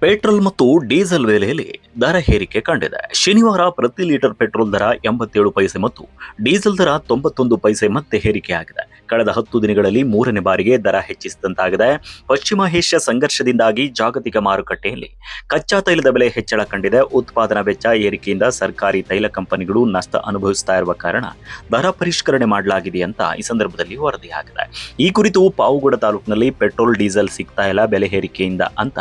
Petrol ಮತ್ತು diesel ಬೆಲೆಯಲ್ಲಿ ದರ ಏರಿಕೆ ಕಂಡಿದೆ. ಶನಿವಾರ ಪ್ರತಿ ಲೀಟರ್ ಪೆಟ್ರೋಲ್ ದರ 87 ಪೈಸೆ ಮತ್ತು ಡೀಸೆಲ್ ದರ 91 ಪೈಸೆ ಮತ್ತೆ ಏರಿಕೆಯಾಗಿದೆ. ಕಳೆದ 10 ದಿನಗಳಲ್ಲಿ ಮೂರನೇ ಬಾರಿಗೆ ದರ ಹೆಚ್ಚಿಸಿದಂತಾಗಿದೆ. ಪಶ್ಚಿಮ ಏಷ್ಯಾ ಸಂಘರ್ಷದಿಂದಾಗಿ ಜಾಗತಿಕ ಮಾರುಕಟ್ಟೆಯಲ್ಲಿ ಕಚ್ಚಾ ತೈಲದ ಬೆಲೆ ಹೆಚ್ಚಳ ಕಂಡಿದೆ. ಉತ್ಪಾದನಾ ವೆಚ್ಚ ಏರಿಕೆಯಿಂದ ಸರ್ಕಾರಿ ತೈಲ ಕಂಪನಿಗಳು ನಷ್ಟ ಅನುಭವಿಸುತ್ತಾ ಇರುವ ಕಾರಣ ದರ ಪರಿಷ್ಕರಣೆ ಮಾಡಲಾಗಿದೆ ಅಂತ ಈ ಸಂದರ್ಭದಲ್ಲಿ ವರದಿಯಾಗಿದೆ. ಈ ಕುರಿತು ಪಾವಗಡ ತಾಲೂಕಿನಲ್ಲಿ ಪೆಟ್ರೋಲ್ ಡೀಸೆಲ್ ಸಿಗ್ತಾ ಇಲ್ಲ ಬೆಲೆ ಏರಿಕೆಯಿಂದ ಅಂತ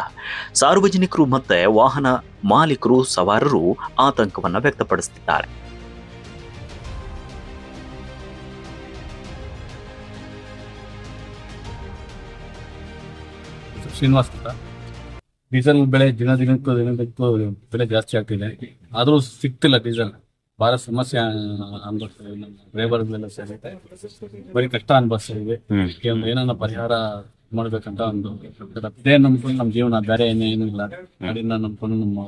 ಸಾರ್ವಜನಿಕರು ಮತ್ತೆ ವಾಹನ ಮಾಲೀಕರು ಸವಾರರು ಆತಂಕವನ್ನ ವ್ಯಕ್ತಪಡಿಸುತ್ತಿದ್ದಾರೆ. ಶ್ರೀನಿವಾಸ್ ಅಂತ. ಡೀಸೆಲ್ ಬೆಳೆ ದಿನಕ್ಕೂ ಬೆಲೆ ಜಾಸ್ತಿ ಆಗ್ತಿದೆ, ಆದರೂ ಸಿಗ್ತಿಲ್ಲ ಡೀಸೆಲ್. ಬಹಳ ಸಮಸ್ಯೆ ಅನ್ಭವಿಸ್ತಾ ನಮ್ಮ ಡ್ರೈವರ್ಗಳೆಲ್ಲ ಸೇರುತ್ತೆ, ಬರೀ ಕಷ್ಟ ಅನ್ಭವಿಸ್ತಾ ಇದೆ. ಏನನ್ನ ಪರಿಹಾರ ಮಾಡ್ಬೇಕಂತ ಒಂದು ಇದೇ ನಂಬ್ಕೊಂಡು ನಮ್ಮ ಜೀವನ, ಬೇರೆ ಏನೇನು ಇಲ್ಲ. ಗಾಡಿನ ನಂಬ್ಕೊಂಡು ನಮ್ಮ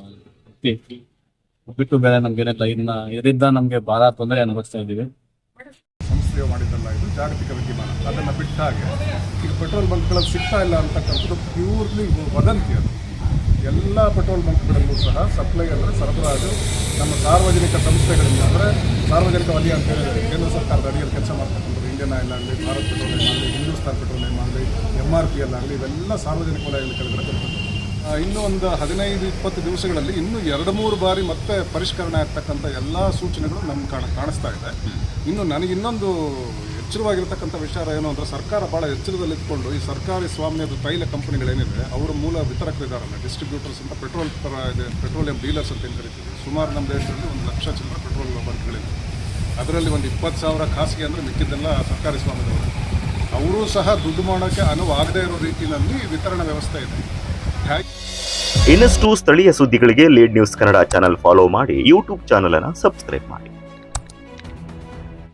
ಬಿಟ್ಟು ಬೇರೆ ನಮ್ಗೇನಿಲ್ಲ. ಇದರಿಂದ ನಮ್ಗೆ ಬಹಳ ತೊಂದರೆ ಅನುಭವಿಸ್ತಾ ಇದ್ದೀವಿ. ಸಂಸ್ಥೆಯು ಮಾಡಿದ್ದಲ್ಲ, ಇದು ಜಾಗತಿಕ ವಿದ್ಯಮಾನ. ಅದನ್ನು ಬಿಟ್ಟ ಹಾಗೆ ಈಗ ಪೆಟ್ರೋಲ್ ಬಂಕ್ಗಳಲ್ಲಿ ಸಿಗ್ತಾ ಇಲ್ಲ ಅಂತಕ್ಕಂಥದ್ದು ಪ್ಯೂರ್ಲಿ ವದಂತಿ. ಅದು ಎಲ್ಲ ಪೆಟ್ರೋಲ್ ಬಂಕ್ಗಳಲ್ಲೂ ಸಹ ಸಪ್ಲೈ ಅಂದರೆ ಸರಬರಾಜು ನಮ್ಮ ಸಾರ್ವಜನಿಕ ಸಂಸ್ಥೆಗಳಿಂದ, ಅಂದರೆ ಸಾರ್ವಜನಿಕ ವಲಯ ಅಂತ ಹೇಳಿದ್ರೆ ಕೇಂದ್ರ ಸರ್ಕಾರದ ಅಡಿಯಲ್ಲಿ ಕೆಲಸ ಮಾಡ್ತಕ್ಕಂಥದ್ದು ಇಂಡಿಯನ್ ಆಯಿಲ್ ಆಗಲಿ, ಭಾರತ್ ಪೆಟ್ರೋಲಿಯಂ ಆಗಲಿ, ಹಿಂದೂಸ್ತಾನ್ ಪೆಟ್ರೋಲಿಯಂ ಆಗಲಿ, MRPL ಆಗಲಿ, ಇವೆಲ್ಲ ಸಾರ್ವಜನಿಕ ವಲಯದಲ್ಲಿ ಕೆಳಗಡೆ ಬರ್ತದೆ. ಇನ್ನೂ ಒಂದು 15-20 ದಿವಸಗಳಲ್ಲಿ ಇನ್ನೂ 2-3 ಬಾರಿ ಮತ್ತೆ ಪರಿಷ್ಕರಣೆ ಆಗ್ತಕ್ಕಂಥ ಎಲ್ಲ ಸೂಚನೆಗಳು ನಮ್ಗೆ ಕಾಣಿಸ್ತಾ ಇದೆ. ಇನ್ನು ನನಗೆ ಇನ್ನೊಂದು ಎಚ್ಚರವಾಗಿರ್ತಕ್ಕಂಥ ವಿಚಾರ ಏನು ಅಂದರೆ, ಸರ್ಕಾರ ಭಾಳ ಎಚ್ಚರದಲ್ಲಿದ್ದುಕೊಂಡು ಈ ಸರ್ಕಾರಿ ಸ್ವಾಮ್ಯದ ತೈಲ ಕಂಪನಿಗಳೇನಿದೆ ಅವರ ಮೂಲ ವಿತರಕರಿದ್ದಾರಲ್ಲ, ಡಿಸ್ಟ್ರಿಬ್ಯೂಟರ್ಸ್ ಅಂತ, ಪೆಟ್ರೋಲಿಯಂ ಡೀಲರ್ಸ್ ಅಂತ ಏನು ಕರಿತೀವಿ. ಸುಮಾರು ನಮ್ಮ ದೇಶದಲ್ಲಿ 1 ಲಕ್ಷ ಚಿಲ್ಲರೆ ಪೆಟ್ರೋಲ್ ಬಂಕ್ಗಳಿವೆ. ಅದರಲ್ಲಿ ಒಂದು 20,000 ಖಾಸಗಿ ಅಂದರೆ ಮಿಕ್ಕಿದ್ದೆಲ್ಲ ಸರ್ಕಾರಿ ಸ್ವಾಮ್ಯದವರು. ಅವರೂ ಸಹ ದುಡ್ಡು ಮಾಡೋಕ್ಕೆ ಅನುವಾಗದೇ ಇರೋ ರೀತಿಯಲ್ಲಿ ವಿತರಣಾ ವ್ಯವಸ್ಥೆ ಇದೆ. ಇನ್ನಷ್ಟು ಸ್ಥಳೀಯ ಸುದ್ದಿಗಳಿಗೆ lead news Kannada channel follow ಮಾಡಿ, ಯೂಟ್ಯೂಬ್ ಚಾನೆಲ್ ಅನ್ನು ಸಬ್ಸ್ಕ್ರೈಬ್ ಮಾಡಿ.